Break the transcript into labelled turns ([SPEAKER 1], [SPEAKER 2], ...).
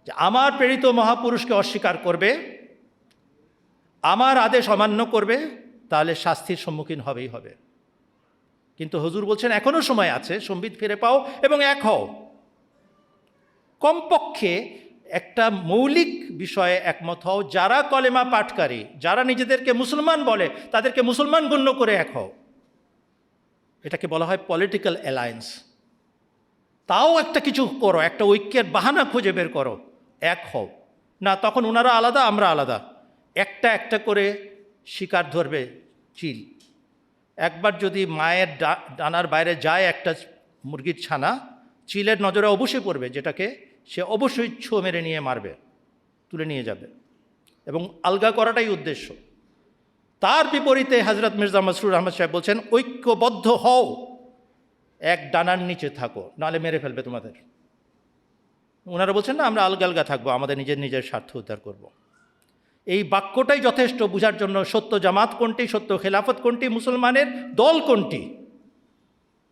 [SPEAKER 1] যে আমার প্রেরিত মহাপুরুষকে অস্বীকার করবে, আমার আদেশ অমান্য করবে, তাহলে শাস্তির সম্মুখীন হবেই হবে। কিন্তু হুজুর বলছেন এখনো সময় আছে, সম্বিত ফিরে পাও এবং এক হও। কমপক্ষে একটা মৌলিক বিষয়ে একমত হও, যারা কলেমা পাঠকারী, যারা নিজেদেরকে মুসলমান বলে তাদেরকে মুসলমান গণ্য করে এক হও। এটাকে বলা হয় পলিটিক্যাল অ্যালায়েন্স। তাও একটা কিছু করো, একটা ঐক্যের বাহানা খুঁজে বের করো, এক হও। না, তখন ওনারা আলাদা, আমরা আলাদা। একটা একটা করে শিকার ধরবে চিল। একবার যদি মায়ের ডানার বাইরে যায় একটা মুরগির ছানা, চিলের নজরে অবশ্যই পড়বে, যেটাকে সে অবশ্যই ছো মেরে নিয়ে মারবে, তুলে নিয়ে যাবে, এবং আলগা করাটাই উদ্দেশ্য। তার বিপরীতে হযরত মির্জা মাসরুর আহমদ সাহেব বলছেন ঐক্যবদ্ধ হও, এক ডানার নিচে থাকো, নাহলে মেরে ফেলবে তোমাদের। ওনারা বলছেন না, আমরা আলগা আলগা থাকবো, আমাদের নিজের স্বার্থ উদ্ধার করব। এই বাক্যটাই যথেষ্ট বোঝার জন্য সত্য জামাত কোনটি, সত্য খেলাফত কোনটি, মুসলমানের দল কোনটি।